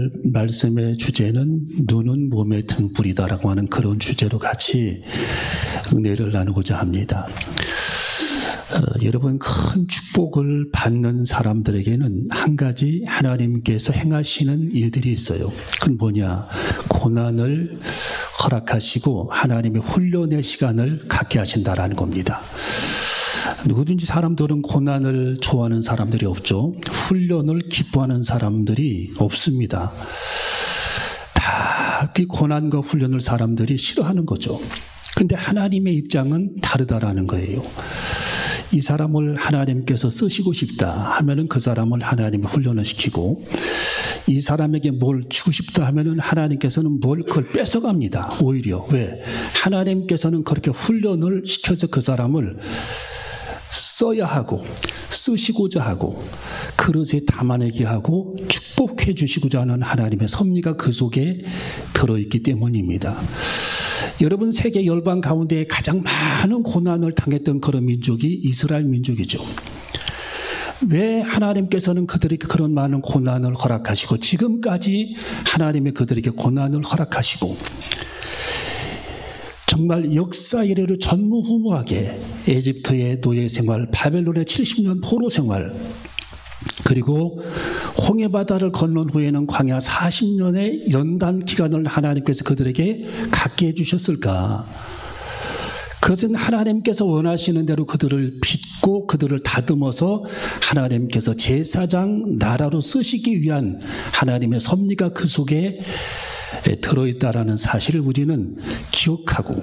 오늘 말씀의 주제는 눈은 몸의 등불이다라고 하는 그런 주제로 같이 은혜를 나누고자 합니다. 여러분, 큰 축복을 받는 사람들에게는 한 가지 하나님께서 행하시는 일들이 있어요. 그건 뭐냐? 고난을 허락하시고 하나님의 훈련의 시간을 갖게 하신다라는 겁니다. 누구든지 사람들은 고난을 좋아하는 사람들이 없죠. 훈련을 기뻐하는 사람들이 없습니다. 다 그 고난과 훈련을 사람들이 싫어하는 거죠. 근데 하나님의 입장은 다르다라는 거예요. 이 사람을 하나님께서 쓰시고 싶다 하면은 그 사람을 하나님이 훈련을 시키고, 이 사람에게 뭘 주고 싶다 하면은 하나님께서는 그걸 뺏어갑니다. 오히려. 왜? 하나님께서는 그렇게 훈련을 시켜서 그 사람을 써야 하고 쓰시고자 하고 그릇에 담아내게 하고 축복해 주시고자 하는 하나님의 섭리가 그 속에 들어있기 때문입니다. 여러분, 세계 열방 가운데 가장 많은 고난을 당했던 그런 민족이 이스라엘 민족이죠. 왜 하나님께서는 그들에게 그런 많은 고난을 허락하시고 지금까지 하나님이 그들에게 고난을 허락하시고 정말 역사 이래로 전무후무하게 에집트의 노예 생활, 바벨론의 70년 포로 생활, 그리고 홍해바다를 건넌 후에는 광야 40년의 연단 기간을 하나님께서 그들에게 갖게 해주셨을까? 그것은 하나님께서 원하시는 대로 그들을 빚고 그들을 다듬어서 하나님께서 제사장 나라로 쓰시기 위한 하나님의 섭리가 그 속에 들어있다라는 사실을 우리는 기억하고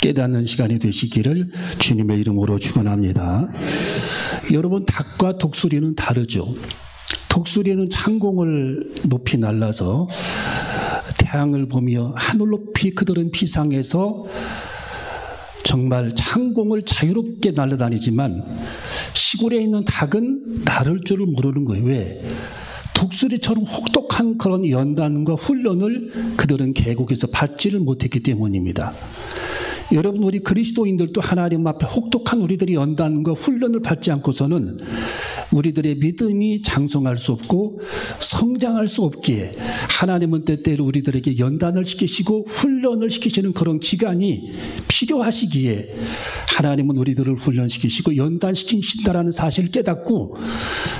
깨닫는 시간이 되시기를 주님의 이름으로 축원합니다. 여러분, 닭과 독수리는 다르죠. 독수리는 창공을 높이 날라서 태양을 보며 하늘 높이 그들은 비상해서 정말 창공을 자유롭게 날아다니지만 시골에 있는 닭은 나를 줄을 모르는 거예요. 왜? 독수리처럼 혹독한 그런 연단과 훈련을 그들은 계곡에서 받지를 못했기 때문입니다. 여러분, 우리 그리스도인들도 하나님 앞에 혹독한 우리들이 연단과 훈련을 받지 않고서는 우리들의 믿음이 장성할 수 없고 성장할 수 없기에 하나님은 때때로 우리들에게 연단을 시키시고 훈련을 시키시는 그런 기간이 필요하시기에 하나님은 우리들을 훈련시키시고 연단시키신다라는 사실을 깨닫고,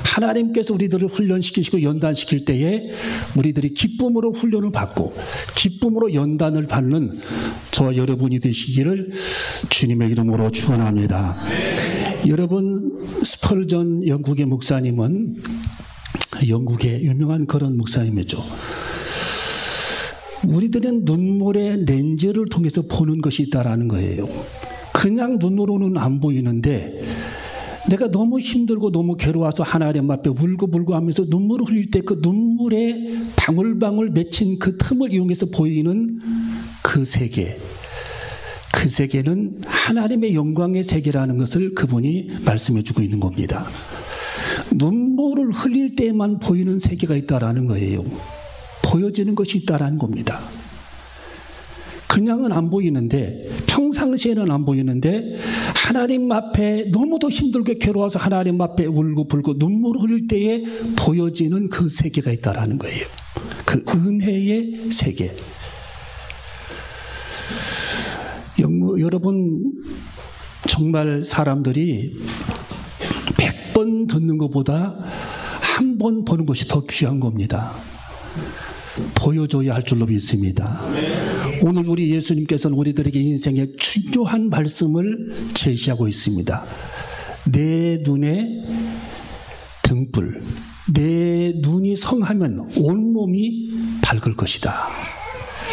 하나님께서 우리들을 훈련시키시고 연단시킬 때에 우리들이 기쁨으로 훈련을 받고 기쁨으로 연단을 받는 저와 여러분이 되시기를 주님의 이름으로 축원합니다. 여러분, 스펄전 영국의 목사님은 영국의 유명한 그런 목사님이죠. 우리들은 눈물의 렌즈를 통해서 보는 것이 있다라는 거예요. 그냥 눈으로는 안 보이는데 내가 너무 힘들고 너무 괴로워서 하나님 앞에 울고불고 하면서 눈물을 흘릴 때 그 눈물에 방울방울 맺힌 그 틈을 이용해서 보이는 그 세계, 그 세계는 하나님의 영광의 세계라는 것을 그분이 말씀해 주고 있는 겁니다. 눈물을 흘릴 때만 보이는 세계가 있다라는 거예요. 보여지는 것이 있다라는 겁니다. 그냥은 안 보이는데, 평상시에는 안 보이는데 하나님 앞에 너무도 힘들게 괴로워서 하나님 앞에 울고불고 눈물을 흘릴 때에 보여지는 그 세계가 있다라는 거예요. 그 은혜의 세계. 여러분, 정말 사람들이 100번 듣는 것보다 한 번 보는 것이 더 귀한 겁니다. 보여줘야 할 줄로 믿습니다. 오늘 우리 예수님께서는 우리들에게 인생의 중요한 말씀을 제시하고 있습니다. 내 눈에 등불, 내 눈이 성하면 온몸이 밝을 것이다.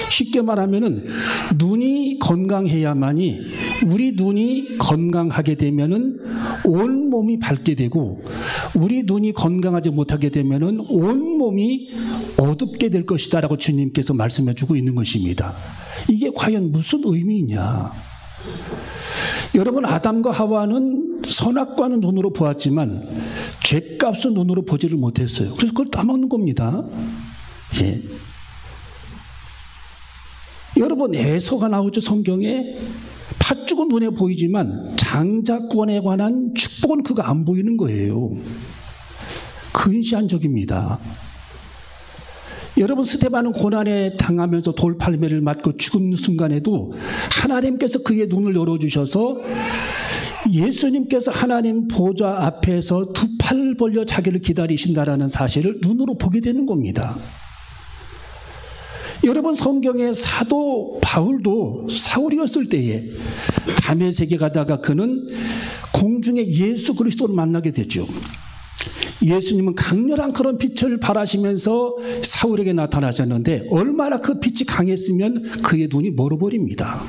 쉽게 말하면은 눈이 건강해야만이, 우리 눈이 건강하게 되면은 온 몸이 밝게 되고, 우리 눈이 건강하지 못하게 되면은 온 몸이 어둡게 될 것이다라고 주님께서 말씀해 주고 있는 것입니다. 이게 과연 무슨 의미이냐? 여러분, 아담과 하와는 선악과는 눈으로 보았지만 죄값은 눈으로 보지를 못했어요. 그래서 그걸 따먹는 겁니다. 예. 여러분, 에서가 나오죠, 성경에. 팥죽은 눈에 보이지만 장자권에 관한 축복은 그가 안 보이는 거예요. 근시안적입니다. 여러분, 스데반은 고난에 당하면서 돌팔매를 맞고 죽은 순간에도 하나님께서 그의 눈을 열어주셔서 예수님께서 하나님 보좌 앞에서 두 팔 벌려 자기를 기다리신다라는 사실을 눈으로 보게 되는 겁니다. 여러분, 성경의 사도 바울도 사울이었을 때에 다메섹에 가다가 그는 공중에 예수 그리스도를 만나게 되죠. 예수님은 강렬한 그런 빛을 발하시면서 사울에게 나타나셨는데 얼마나 그 빛이 강했으면 그의 눈이 멀어버립니다.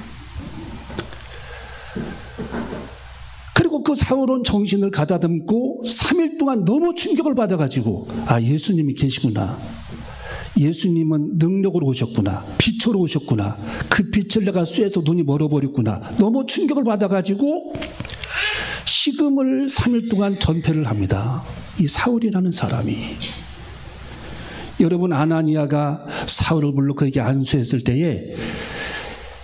그리고 그 사울은 정신을 가다듬고 3일 동안 너무 충격을 받아가지고 예수님이 계시구나. 예수님은 능력으로 오셨구나. 빛으로 오셨구나. 그 빛을 내가 쐬서 눈이 멀어버렸구나. 너무 충격을 받아가지고 식음을 3일 동안 전폐를 합니다. 이 사울이라는 사람이. 여러분, 아나니아가 사울을 불러 그에게 안수했을 때에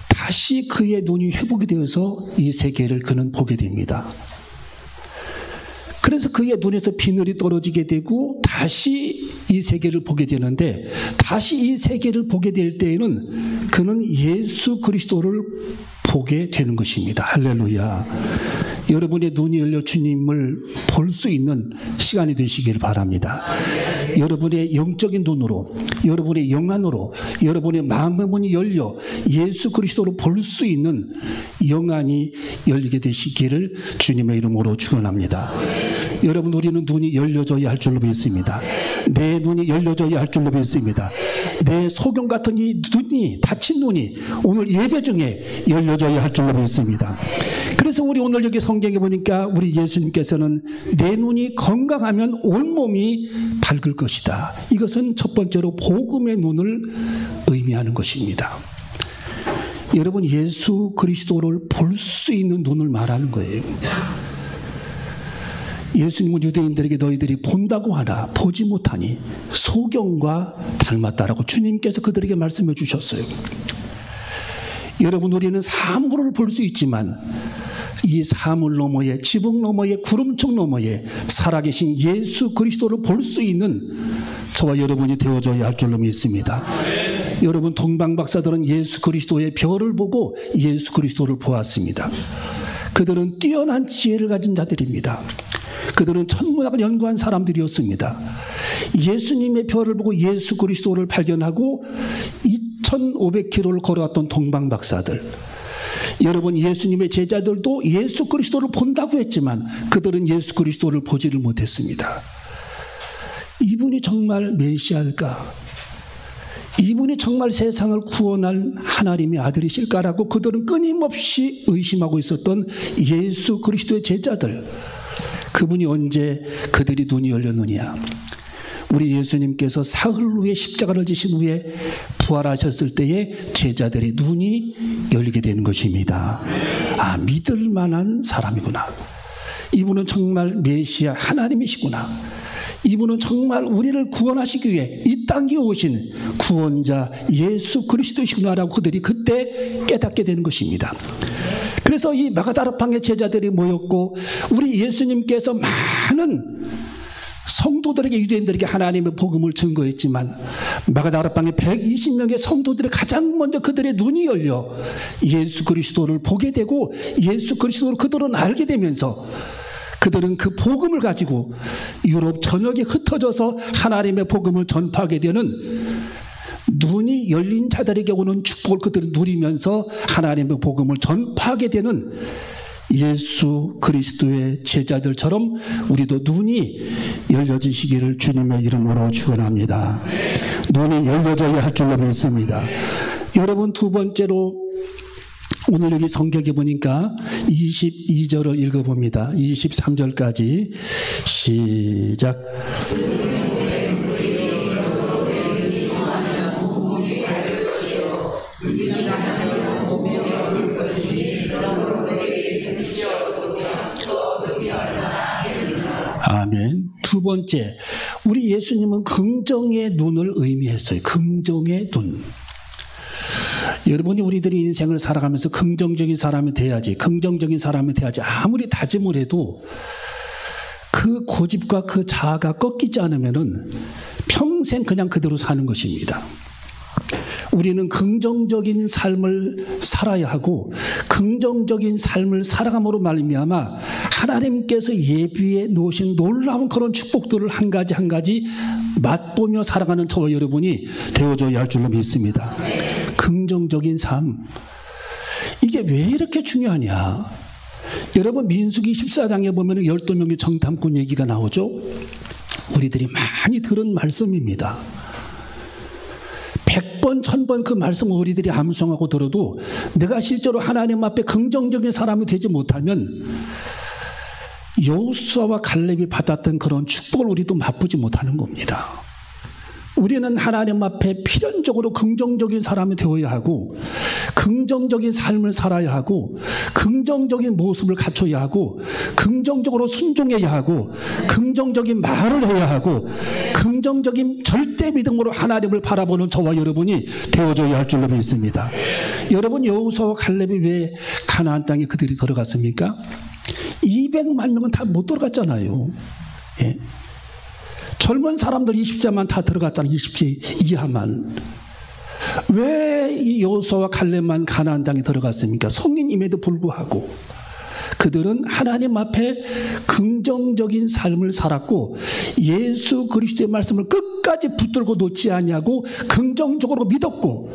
다시 그의 눈이 회복이 되어서 이 세계를 그는 보게 됩니다. 그래서 그의 눈에서 비늘이 떨어지게 되고 다시 이 세계를 보게 되는데, 다시 이 세계를 보게 될 때에는 그는 예수 그리스도를 보게 되는 것입니다. 할렐루야. 여러분의 눈이 열려 주님을 볼 수 있는 시간이 되시길 바랍니다. 여러분의 영적인 눈으로, 여러분의 영안으로, 여러분의 마음의 문이 열려 예수 그리스도를 볼 수 있는 영안이 열리게 되시기를 주님의 이름으로 축원합니다. 여러분, 우리는 눈이 열려져야 할 줄로 믿습니다. 내 눈이 열려져야 할 줄로 믿습니다. 내 소경 같은 이 눈이, 닫힌 눈이 오늘 예배 중에 열려져야 할 줄로 믿습니다. 그래서 우리 오늘 여기 성경에 보니까 우리 예수님께서는 내 눈이 건강하면 온몸이 밝을 것이다. 이것은 첫 번째로 복음의 눈을 의미하는 것입니다. 여러분, 예수 그리스도를 볼 수 있는 눈을 말하는 거예요. 예수님은 유대인들에게 너희들이 본다고 하나 보지 못하니 소경과 닮았다라고 주님께서 그들에게 말씀해 주셨어요. 여러분, 우리는 사물을 볼 수 있지만 이 사물 너머에, 지붕 너머에, 구름청 너머에 살아계신 예수 그리스도를 볼 수 있는 저와 여러분이 되어줘야 할 줄로 믿습니다. 여러분, 동방박사들은 예수 그리스도의 별을 보고 예수 그리스도를 보았습니다. 그들은 뛰어난 지혜를 가진 자들입니다. 그들은 천문학을 연구한 사람들이었습니다. 예수님의 별을 보고 예수 그리스도를 발견하고 2500km를 걸어왔던 동방박사들. 여러분, 예수님의 제자들도 예수 그리스도를 본다고 했지만 그들은 예수 그리스도를 보지를 못했습니다. 이분이 정말 메시아일까? 이분이 정말 세상을 구원할 하나님의 아들이실까라고 그들은 끊임없이 의심하고 있었던 예수 그리스도의 제자들. 그분이 언제 그들이 눈이 열렸느냐? 우리 예수님께서 사흘 후에 십자가를 지신 후에 부활하셨을 때에 제자들의 눈이 열리게 되는 것입니다. 믿을 만한 사람이구나. 이분은 정말 메시아 하나님이시구나. 이분은 정말 우리를 구원하시기 위해 이 땅에 오신 구원자 예수 그리스도이시구나라고 그들이 그때 깨닫게 되는 것입니다. 그래서 이 마가다락방의 제자들이 모였고 우리 예수님께서 많은 성도들에게, 유대인들에게 하나님의 복음을 증거했지만 마가다락방의 120명의 성도들이 가장 먼저 그들의 눈이 열려 예수 그리스도를 보게 되고 예수 그리스도를 그들은 알게 되면서 그들은 그 복음을 가지고 유럽 전역에 흩어져서 하나님의 복음을 전파하게 되는, 눈이 열린 자들에게 오는 축복을 그들은 누리면서 하나님의 복음을 전파하게 되는 예수 그리스도의 제자들처럼 우리도 눈이 열려지시기를 주님의 이름으로 축원합니다. 눈이 열려져야 할 줄로 믿습니다. 여러분, 두 번째로 오늘 여기 성경에 보니까 22절을 읽어봅니다. 23절까지 시작. 아멘. 두 번째, 우리 예수님은 긍정의 눈을 의미했어요. 긍정의 눈. 여러분이 우리들이 인생을 살아가면서 긍정적인 사람이 돼야지, 긍정적인 사람이 돼야지 아무리 다짐을 해도 그 고집과 그 자아가 꺾이지 않으면은 평생 그냥 그대로 사는 것입니다. 우리는 긍정적인 삶을 살아야 하고 긍정적인 삶을 살아감으로 말미암아 하나님께서 예비해 놓으신 놀라운 그런 축복들을 한 가지 한 가지 맛보며 살아가는 저와 여러분이 되어줘야 할 줄로 믿습니다. 긍정적인 삶, 이게 왜 이렇게 중요하냐? 여러분 민수기 14장에 보면 12명의 정탐꾼 얘기가 나오죠. 우리들이 많이 들은 말씀입니다. 100번, 1000번 그 말씀을 우리들이 암송하고 들어도 내가 실제로 하나님 앞에 긍정적인 사람이 되지 못하면 여호수아와 갈렙이 받았던 그런 축복을 우리도 맛보지 못하는 겁니다. 우리는 하나님 앞에 필연적으로 긍정적인 사람이 되어야 하고 긍정적인 삶을 살아야 하고 긍정적인 모습을 갖춰야 하고 긍정적으로 순종해야 하고 긍정적인 말을 해야 하고 긍정적인 절대 믿음으로 하나님을 바라보는 저와 여러분이 되어줘야 할 줄로 믿습니다. 여러분 여호수아와 갈렙이 왜 가나안 땅에 그들이 들어갔습니까? 200만 명은 다 못 들어갔잖아요. 예. 젊은 사람들 20세만 다 들어갔잖아요. 20세 이하만. 왜 이 여호수아와 갈렙만 가나안 땅에 들어갔습니까? 성인임에도 불구하고 그들은 하나님 앞에 긍정적인 삶을 살았고 예수 그리스도의 말씀을 끝까지 붙들고 놓지 아니하고 긍정적으로 믿었고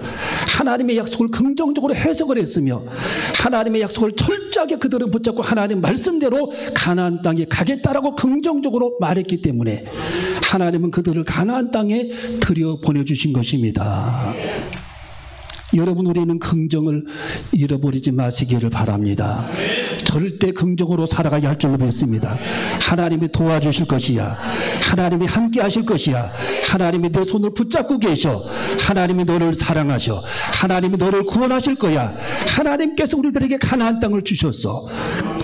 하나님의 약속을 긍정적으로 해석을 했으며 하나님의 약속을 철저하게 그들은 붙잡고 하나님 말씀대로 가나안 땅에 가겠다라고 긍정적으로 말했기 때문에 하나님은 그들을 가나안 땅에 들여보내주신 것입니다. 여러분 우리는 긍정을 잃어버리지 마시기를 바랍니다. 절대 긍정으로 살아가야 할 줄로 믿습니다. 하나님이 도와주실 것이야. 하나님이 함께 하실 것이야. 하나님이 내 손을 붙잡고 계셔. 하나님이 너를 사랑하셔. 하나님이 너를 구원하실 거야. 하나님께서 우리들에게 가나안 땅을 주셨어.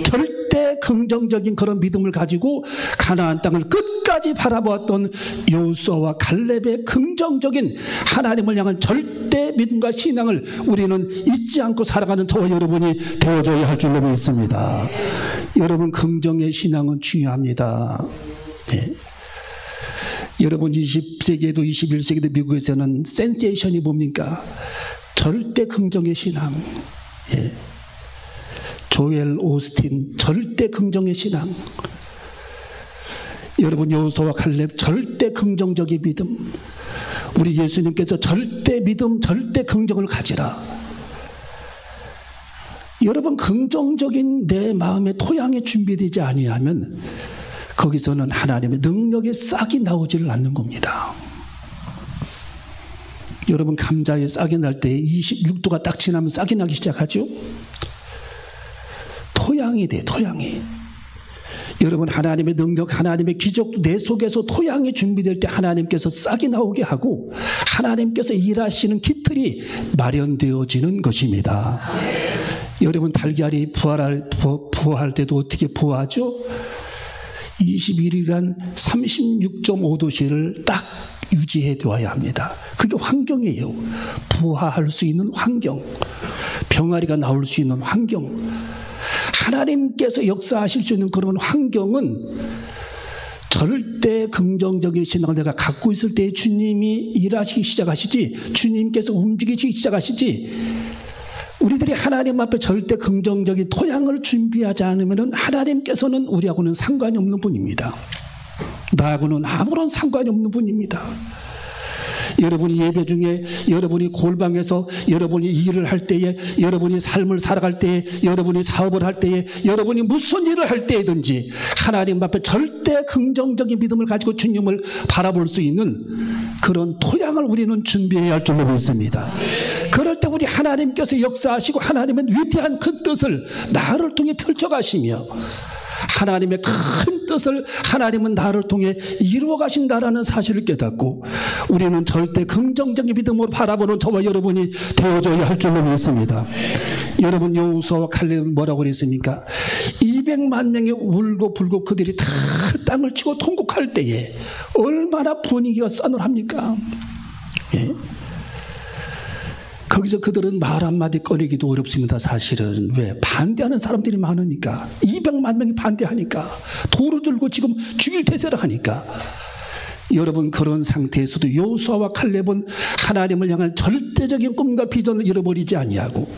절대 긍정적인 그런 믿음을 가지고 가나안 땅을 끝까지 바라보았던 여호수아와 갈렙의 긍정적인 하나님을 향한 절대 믿음과 신앙을 우리는 잊지 않고 살아가는 저와 여러분이 되어줘야 할 줄로 믿습니다. 여러분 긍정의 신앙은 중요합니다. 네. 여러분 20세기에도 21세기도 미국에서는 센세이션이 뭡니까? 절대 긍정의 신앙. 예. 조엘 오스틴 절대 긍정의 신앙. 여러분 여호수아와 갈렙 절대 긍정적인 믿음. 우리 예수님께서 절대 믿음, 절대 긍정을 가지라. 여러분 긍정적인 내 마음의 토양이 준비되지 아니하면 거기서는 하나님의 능력의 싹이 나오지를 않는 겁니다. 여러분 감자에 싹이 날 때 26도가 딱 지나면 싹이 나기 시작하죠. 토양이 돼, 토양이. 여러분 하나님의 능력, 하나님의 기적 내 속에서 토양이 준비될 때 하나님께서 싹이 나오게 하고 하나님께서 일하시는 기틀이 마련되어지는 것입니다. 여러분 달걀이 부화할 때도 어떻게 부화하죠? 21일간 36.5도씨를 딱 유지해 두어야 합니다. 그게 환경이에요. 부화할 수 있는 환경, 병아리가 나올 수 있는 환경, 하나님께서 역사하실 수 있는 그런 환경은 절대 긍정적인 신앙을 내가 갖고 있을 때 주님이 일하시기 시작하시지, 주님께서 움직이시기 시작하시지, 우리들이 하나님 앞에 절대 긍정적인 토양을 준비하지 않으면 하나님께서는 우리하고는 상관이 없는 분입니다. 나하고는 아무런 상관이 없는 분입니다. 여러분이 예배 중에, 여러분이 골방에서, 여러분이 일을 할 때에, 여러분이 삶을 살아갈 때에, 여러분이 사업을 할 때에, 여러분이 무슨 일을 할 때든지 하나님 앞에 절대 긍정적인 믿음을 가지고 주님을 바라볼 수 있는 그런 토양을 우리는 준비해야 할 줄로 믿습니다. 그럴 때 우리 하나님께서 역사하시고 하나님의 위대한 큰 뜻을 나를 통해 펼쳐가시며 하나님의 큰 뜻을 하나님은 나를 통해 이루어 가신다라는 사실을 깨닫고 우리는 절대 긍정적인 믿음으로 바라보는 저와 여러분이 되어줘야 할 줄로 믿습니다. 여러분 여호수아와 갈렙은 뭐라고 그랬습니까? 200만 명이 울고 불고 그들이 다 땅을 치고 통곡할 때에 얼마나 분위기가 싸늘합니까? 예? 거기서 그들은 말 한마디 꺼내기도 어렵습니다. 사실은. 왜? 반대하는 사람들이 많으니까. 200만 명이 반대하니까. 돌을 들고 지금 죽일 태세를 하니까. 여러분, 그런 상태에서도 여호수아와 칼렙은 하나님을 향한 절대적인 꿈과 비전을 잃어버리지 아니하고,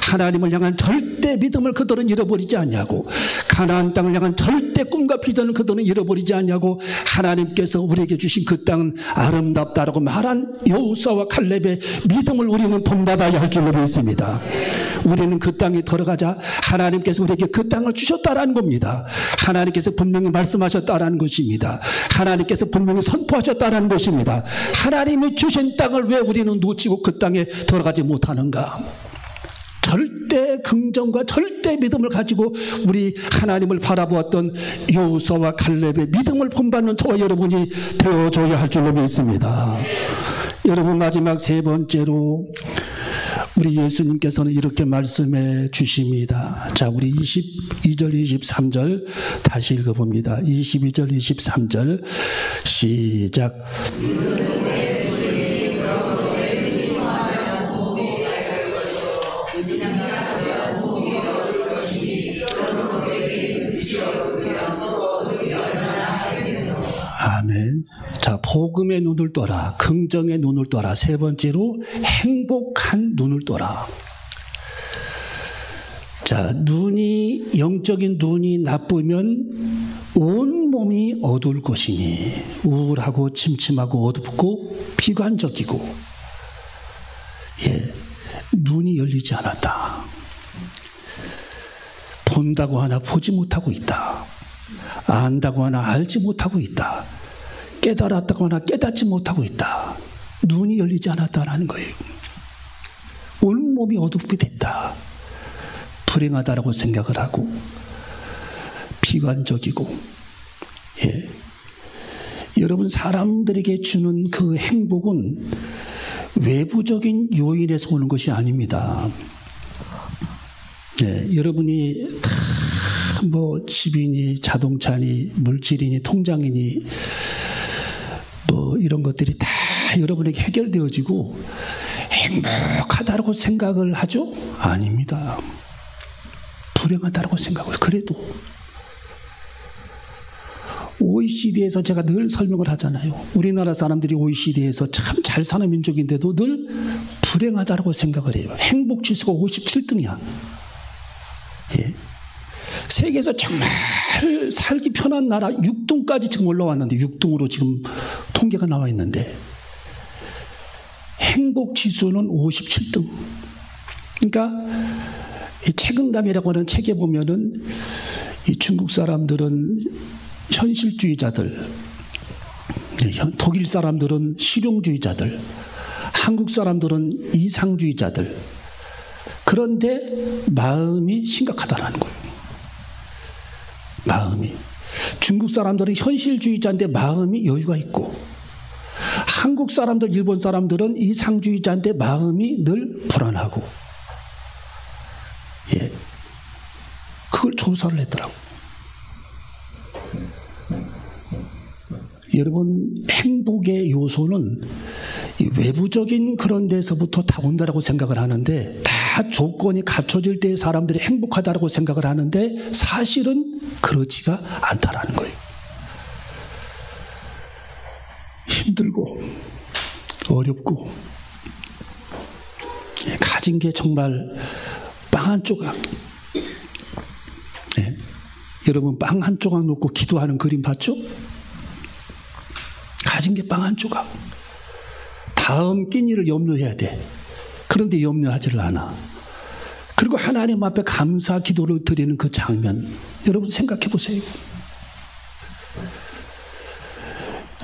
하나님을 향한 절대 믿음을 그들은 잃어버리지 아니하고, 가나안 땅을 향한 절대 꿈과 비전을 그들은 잃어버리지 아니하고, 하나님께서 우리에게 주신 그 땅은 아름답다라고 말한 여호수아와 칼렙의 믿음을 우리는 본받아야 할 줄로 믿습니다. 우리는 그 땅에 들어가자 하나님께서 우리에게 그 땅을 주셨다라는 겁니다. 하나님께서 분명히 말씀하셨다라는 것입니다. 하나님께서 분명히 선포하셨다라는 것입니다. 하나님이 주신 땅을 왜 우리는 놓치고 그 땅에 들어가지 못하는가? 절대 긍정과 절대 믿음을 가지고 우리 하나님을 바라보았던 여호수아와 칼렙의 믿음을 본받는 저와 여러분이 되어줘야 할 줄로 믿습니다. 여러분, 마지막 세 번째로 우리 예수님께서는 이렇게 말씀해 주십니다. 자, 우리 22절 23절 다시 읽어봅니다. 22절 23절 시작. 아멘. 자, 복음의 눈을 떠라. 긍정의 눈을 떠라. 세 번째로 행복한 눈을 떠라. 자, 영적인 눈이 나쁘면 온 몸이 어두울 것이니 우울하고 침침하고 어둡고 비관적이고, 눈이 열리지 않았다. 본다고 하나 보지 못하고 있다. 안다고 하나 알지 못하고 있다. 깨달았다고 하나 깨닫지 못하고 있다. 눈이 열리지 않았다라는 거예요. 온몸이 어둡게 됐다. 불행하다라고 생각을 하고 비관적이고. 여러분, 사람들에게 주는 그 행복은 외부적인 요인에서 오는 것이 아닙니다. 여러분이 뭐 집이니 자동차니 물질이니 통장이니 뭐 이런 것들이 다 여러분에게 해결되어지고 행복하다고 생각을 하죠? 아닙니다. 불행하다고 생각을. 그래도 OECD에서 제가 늘 설명을 하잖아요. 우리나라 사람들이 OECD에서 참 잘 사는 민족인데도 늘 불행하다고 생각을 해요. 행복 지수가 57등이야. 세계에서 정말 살기 편한 나라 6등까지 지금 올라왔는데, 6등으로 지금 통계가 나와 있는데 행복 지수는 57등. 그러니까 이 책임감이라고 하는 책에 보면은 이 중국 사람들은 현실주의자들, 독일 사람들은 실용주의자들, 한국 사람들은 이상주의자들. 그런데 마음이 심각하다는 거예요. 마음이. 중국 사람들은 현실주의자인데 마음이 여유가 있고, 한국 사람들, 일본 사람들은 이상주의자인데 마음이 늘 불안하고. 그걸 조사를 했더라고. 여러분, 행복의 요소는 외부적인 그런 데서부터 다 온다라고 생각을 하는데, 다 조건이 갖춰질 때 사람들이 행복하다라고 생각을 하는데 사실은 그렇지가 않다라는 거예요. 힘들고 어렵고 가진 게 정말 빵 한 조각. 여러분, 빵 한 조각 놓고 기도하는 그림 봤죠? 가진 게 빵 한 조각. 다음 끼니를 염려해야 돼. 그런데 염려하지를 않아. 그리고 하나님 앞에 감사 기도를 드리는 그 장면, 여러분 생각해 보세요.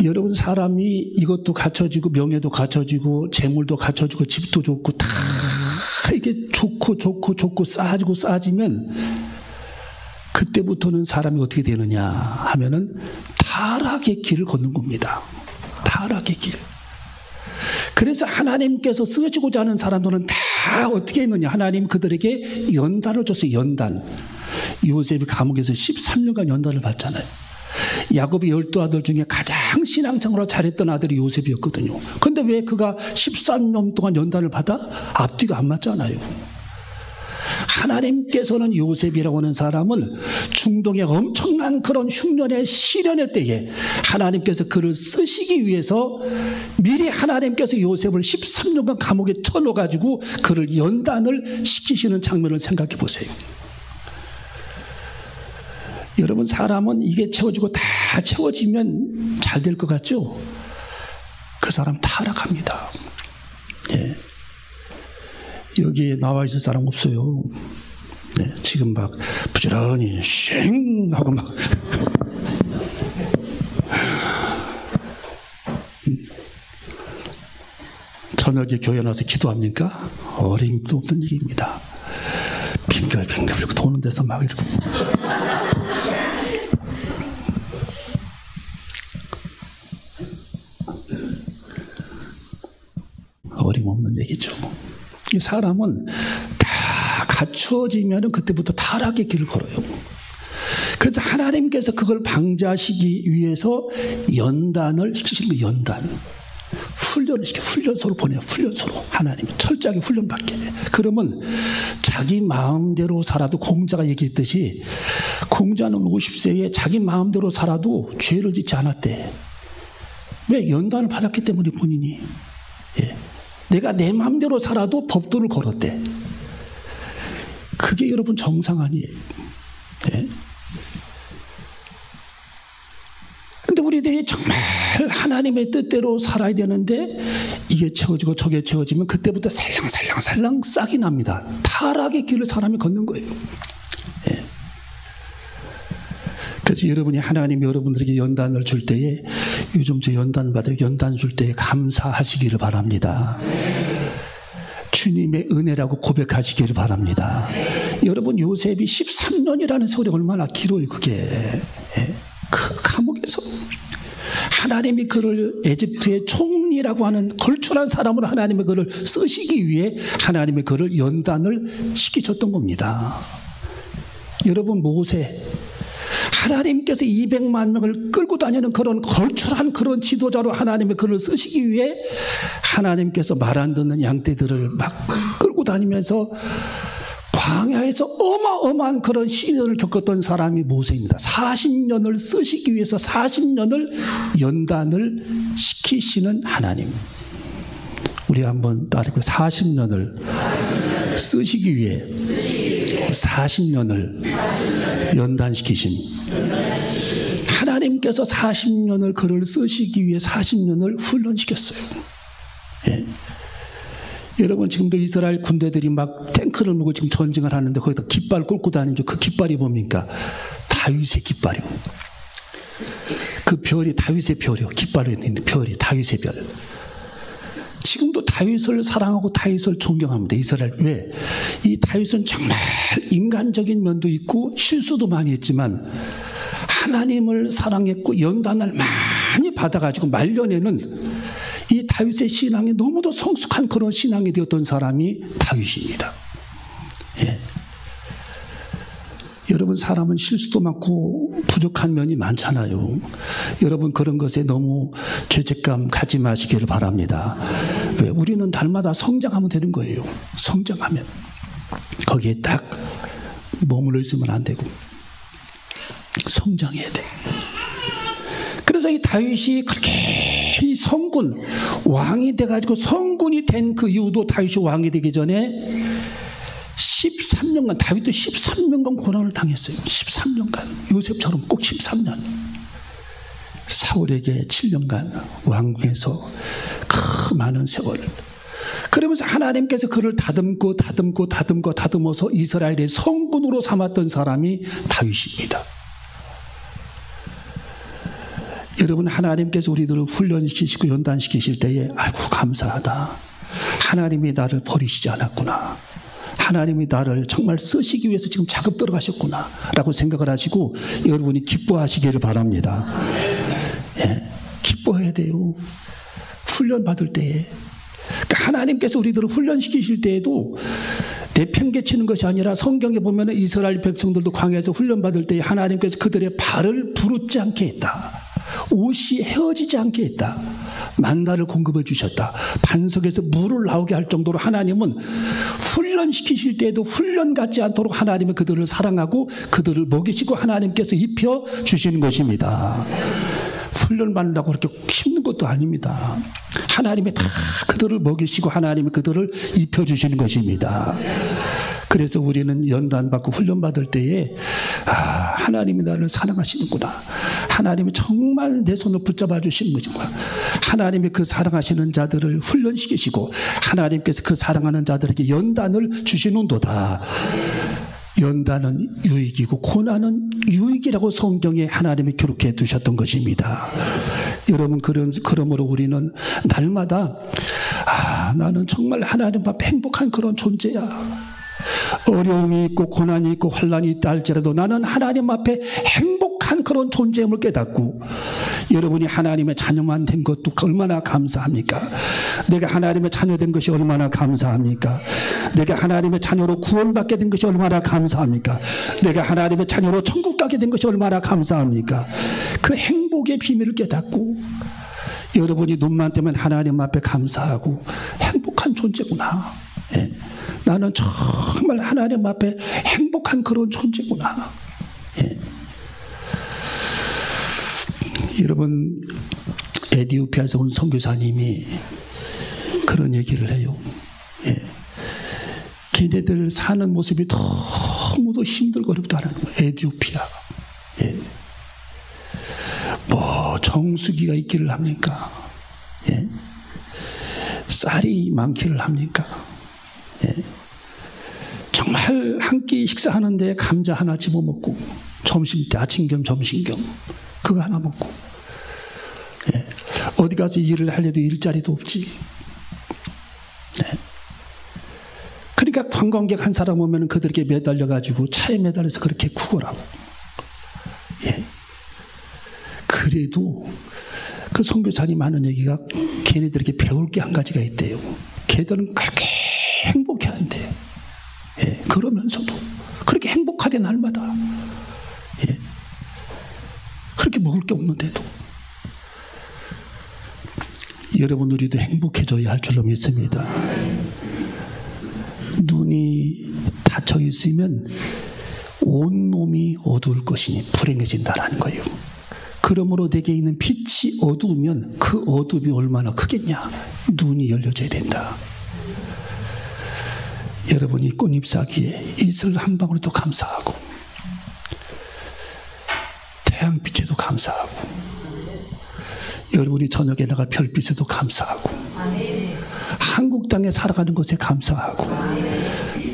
여러분, 사람이 이것도 갖춰지고 명예도 갖춰지고 재물도 갖춰지고 집도 좋고 다 이게 좋고 쌓아지면 그때부터는 사람이 어떻게 되느냐 하면은 타락의 길을 걷는 겁니다. 타락의 길. 그래서 하나님께서 쓰시고자 하는 사람들은 다 어떻게 했느냐. 하나님 그들에게 연단을 줬어요. 연단. 요셉이 감옥에서 13년간 연단을 받잖아요. 야곱의 12아들 중에 가장 신앙생활을 잘했던 아들이 요셉이었거든요. 그런데 왜 그가 13년 동안 연단을 받아? 앞뒤가 안 맞잖아요. 하나님께서는 요셉이라고 하는 사람을 중동의 엄청난 그런 흉년의 시련의 때에 하나님께서 그를 쓰시기 위해서 미리 하나님께서 요셉을 13년간 감옥에 쳐넣어가지고 그를 연단을 시키시는 장면을 생각해 보세요. 여러분, 사람은 이게 채워지고 다 채워지면 잘 될 것 같죠? 그 사람 타락합니다. 예. 여기에 나와 있을 사람 없어요. 네, 지금 막 부지런히 쉥 하고 막 저녁에 교회 나와서 기도합니까? 어림도 없는 얘기입니다. 빙글빙글 이렇게 도는 데서 막 이러고 어림없는 얘기죠. 이 사람은 다 갖추어지면 그때부터 타락의 길을 걸어요. 그래서 하나님께서 그걸 방지하시기 위해서 연단을 시키신 거예요. 연단. 훈련을 시켜. 훈련소로 보내요. 훈련소로. 하나님이 철저하게 훈련받게. 그러면 자기 마음대로 살아도, 공자가 얘기했듯이 공자는 50세에 자기 마음대로 살아도 죄를 짓지 않았대. 왜? 연단을 받았기 때문에 본인이. 예. 내가 내 마음대로 살아도 법도를 걸었대. 그게 여러분 정상 아니에요. 예. 근데 우리들이 정말 하나님의 뜻대로 살아야 되는데 이게 채워지고 저게 채워지면 그때부터 살랑살랑 싹이 납니다. 타락의 길을 사람이 걷는 거예요. 예. 그래서 여러분이 하나님이 여러분들에게 연단을 줄 때에, 요즘 저 연단 받아요. 연단 줄 때에 감사하시기를 바랍니다. 주님의 은혜라고 고백하시기를 바랍니다. 여러분, 요셉이 13년이라는 세월이 얼마나 길어요. 그게. 예. 그 감옥에서 하나님이 그를 에집트의 총리라고 하는 걸출한 사람으로 하나님의 그를 쓰시기 위해 하나님의 그를 연단을 시키셨던 겁니다. 여러분, 모세, 하나님께서 200만 명을 끌고 다니는 그런 걸출한 그런 지도자로 하나님의 그를 쓰시기 위해 하나님께서 말 안 듣는 양떼들을 막 끌고 다니면서 광야에서 어마어마한 그런 시련을 겪었던 사람이 모세입니다. 40년을 쓰시기 위해서 40년을 연단을 시키시는 하나님. 우리 한번 따르고 40년을 쓰시기 위해 40년을 연단시키신 하나님께서 40년을 그를 쓰시기 위해 40년을 훈련시켰어요. 예. 여러분, 지금도 이스라엘 군대들이 막 탱크를 몰고 지금 전쟁을 하는데 거기다 깃발 꽂고 다니죠. 그 깃발이 뭡니까? 다윗의 깃발이요. 그 별이 다윗의 별이요. 깃발에 있는 별이 다윗의 별. 지금도 다윗을 사랑하고 다윗을 존경합니다. 이스라엘. 왜? 이 다윗은 정말 인간적인 면도 있고 실수도 많이 했지만 하나님을 사랑했고 연단을 많이 받아가지고 말년에는 이 다윗의 신앙이 너무도 성숙한 그런 신앙이 되었던 사람이 다윗입니다. 예. 여러분, 사람은 실수도 많고 부족한 면이 많잖아요. 여러분, 그런 것에 너무 죄책감 가지 마시기를 바랍니다. 왜? 우리는 날마다 성장하면 되는 거예요. 성장하면. 거기에 딱 머물러 있으면 안 되고 성장해야 돼. 그래서 이 다윗이 그렇게 이 성군, 왕이 돼가지고 성군이 된 그 이후도 다윗이 왕이 되기 전에 13년간, 다윗도 13년간 고난을 당했어요. 13년간. 요셉처럼 꼭 13년. 사울에게 7년간 왕궁에서 그 많은 세월을. 그러면서 하나님께서 그를 다듬어서 이스라엘의 성군으로 삼았던 사람이 다윗입니다. 여러분, 하나님께서 우리들을 훈련시키시고 연단시키실 때에 아이고 감사하다. 하나님이 나를 버리시지 않았구나. 하나님이 나를 정말 쓰시기 위해서 지금 작업 들어가셨구나 라고 생각을 하시고 여러분이 기뻐하시기를 바랍니다. 예, 기뻐해야 돼요. 훈련 받을 때에. 그러니까 하나님께서 우리들을 훈련시키실 때에도 내팽개치는 것이 아니라 성경에 보면 이스라엘 백성들도 광야에서 훈련받을 때에 하나님께서 그들의 발을 부르지 않게 했다. 옷이 헤어지지 않게 했다. 만나를 공급해 주셨다. 반석에서 물을 나오게 할 정도로 하나님은 훈련시키실 때에도 훈련 같지 않도록 하나님은 그들을 사랑하고 그들을 먹이시고 하나님께서 입혀 주시는 것입니다. 훈련 받는다고 그렇게 힘든 것도 아닙니다. 하나님이 다 그들을 먹이시고 하나님이 그들을 입혀 주시는 것입니다. 그래서 우리는 연단받고 훈련받을 때에 하나님이 나를 사랑하시는구나. 하나님이 정말 내 손을 붙잡아 주시는 거구나. 하나님이 그 사랑하시는 자들을 훈련시키시고 하나님께서 그 사랑하는 자들에게 연단을 주시는도다. 연단은 유익이고 고난은 유익이라고 성경에 하나님이 기록해 두셨던 것입니다. 여러분, 그러므로 우리는 날마다 나는 정말 하나님 앞에 행복한 그런 존재야. 어려움이 있고 고난이 있고 환난이 있다 할지라도 나는 하나님 앞에 행복한 그런 존재임을 깨닫고, 여러분이 하나님의 자녀만 된 것도 얼마나 감사합니까? 내가 하나님의 자녀 된 것이 얼마나 감사합니까? 내가 하나님의 자녀로 구원받게 된 것이 얼마나 감사합니까? 내가 하나님의 자녀로 천국 가게 된 것이 얼마나 감사합니까? 그 행복의 비밀을 깨닫고 여러분이 눈만 뜨면 하나님 앞에 감사하고 행복한 존재구나. 예. 나는 정말 하나님 앞에 행복한 그런 존재구나. 예. 여러분, 에티오피아에서 온 선교사님이 그런 얘기를 해요. 예. 걔네들 사는 모습이 너무도 힘들고 어렵다는 거예요. 에티오피아. 예. 뭐 정수기가 있기를 합니까? 예. 쌀이 많기를 합니까? 예. 정말 한 끼 식사하는데 감자 하나 집어먹고 점심때 아침 겸 점심 겸 그거 하나 먹고, 예. 어디 가서 일을 하려도 일자리도 없지. 예. 그러니까 관광객 한 사람 오면 그들에게 매달려가지고 차에 매달려서 그렇게 구걸하고. 예. 그래도 그 선교사님 하는 얘기가 걔네들에게 배울 게 한 가지가 있대요. 걔들은 그렇게 행복해 한대. 예. 그러면서도 그렇게 행복하대 날마다. 예. 그렇게 먹을 게 없는데도. 여러분, 우리도 행복해져야 할 줄로 믿습니다. 눈이 닫혀 있으면 온몸이 어두울 것이니 불행해진다라는 거예요. 그러므로 내게 있는 빛이 어두우면 그 어둠이 얼마나 크겠냐. 눈이 열려져야 된다. 여러분이 꽃잎사귀에 이슬 한 방울에도 감사하고 태양빛에도 감사하고 여러분이 저녁에 나가 별빛에도 감사하고 한국 땅에 살아가는 것에 감사하고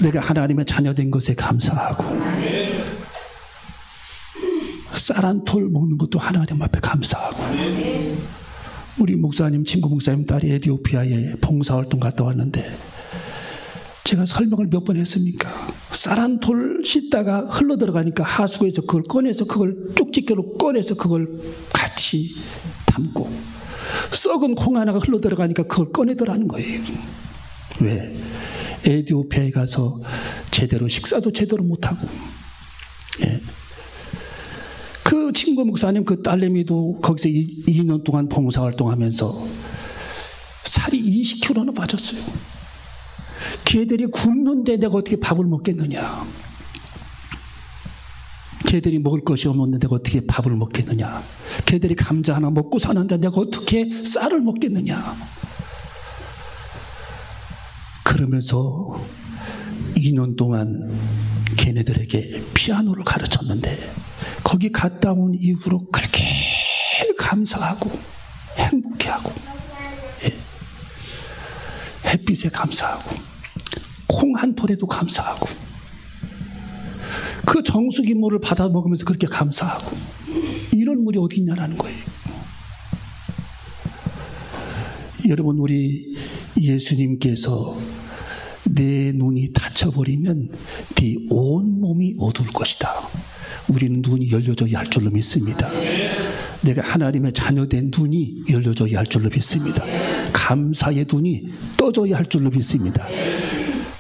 내가 하나님의 자녀된 것에 감사하고 쌀 한 톨 먹는 것도 하나님 앞에 감사하고. 우리 목사님, 친구 목사님 딸이 에티오피아에 봉사활동 갔다 왔는데 제가 설명을 몇 번 했습니까? 쌀 한 톨 씻다가 흘러 들어가니까 하수구에서 그걸 꺼내서 그걸 쪽집게로 꺼내서 그걸 같이 담고, 썩은 콩 하나가 흘러 들어가니까 그걸 꺼내더라는 거예요. 왜? 에티오피아에 가서 제대로 식사도 제대로 못하고. 예. 그 친구 목사님 그 딸내미도 거기서 2년 동안 봉사활동하면서 살이 20kg나 빠졌어요. 걔들이 굶는데 내가 어떻게 밥을 먹겠느냐. 걔들이 먹을 것이 없는데 내가 어떻게 밥을 먹겠느냐. 걔들이 감자 하나 먹고 사는데 내가 어떻게 쌀을 먹겠느냐. 그러면서 2년 동안 걔네들에게 피아노를 가르쳤는데 거기 갔다 온 이후로 그렇게 감사하고 행복해하고, 예. 햇빛에 감사하고 콩 한 톨에도 감사하고 그 정수기 물을 받아 먹으면서 그렇게 감사하고, 이런 물이 어디 있냐라는 거예요. 여러분, 우리 예수님께서 내 눈이 닫혀버리면 네 온몸이 어두울 것이다. 우리는 눈이 열려져야 할 줄로 믿습니다. 내가 하나님의 자녀된 눈이 열려져야 할 줄로 믿습니다. 감사의 눈이 떠져야 할 줄로 믿습니다.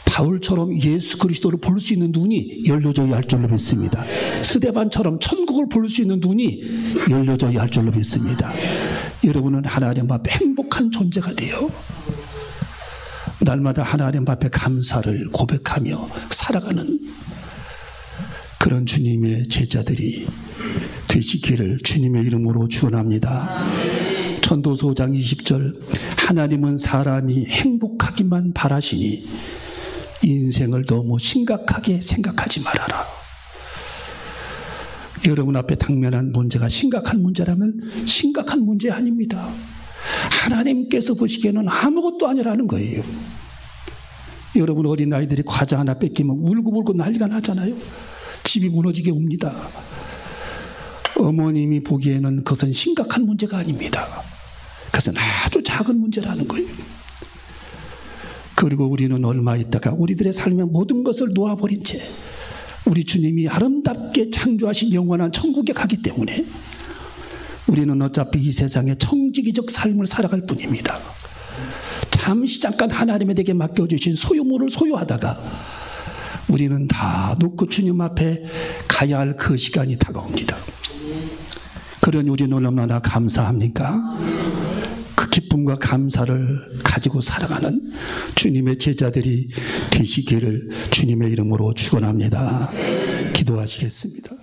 바울처럼 예수 그리스도를 볼 수 있는 눈이 열려져야 할 줄로 믿습니다. 스데반처럼 천국을 볼 수 있는 눈이 열려져야 할 줄로 믿습니다. 여러분은 하나님 앞에 행복한 존재가 돼요. 날마다 하나님 앞에 감사를 고백하며 살아가는 그런 주님의 제자들이 되시기를 주님의 이름으로 축원합니다. 전도서 5장 20절 하나님은 사람이 행복하기만 바라시니 인생을 너무 심각하게 생각하지 말아라. 여러분 앞에 당면한 문제가 심각한 문제라면 심각한 문제 아닙니다. 하나님께서 보시기에는 아무것도 아니라는 거예요. 여러분 어린아이들이 과자 하나 뺏기면 울고불고 난리가 나잖아요. 집이 무너지게 웁니다. 어머님이 보기에는 그것은 심각한 문제가 아닙니다. 그것은 아주 작은 문제라는 거예요. 그리고 우리는 얼마 있다가 우리들의 삶의 모든 것을 놓아버린 채 우리 주님이 아름답게 창조하신 영원한 천국에 가기 때문에 우리는 어차피 이 세상에 청지기적 삶을 살아갈 뿐입니다. 잠시 잠깐 하나님에게 맡겨주신 소유물을 소유하다가 우리는 다 놓고 주님 앞에 가야 할 그 시간이 다가옵니다. 그러니 우리는 얼마나 감사합니까? 그 기쁨과 감사를 가지고 살아가는 주님의 제자들이 되시기를 주님의 이름으로 축원합니다. 기도하시겠습니다.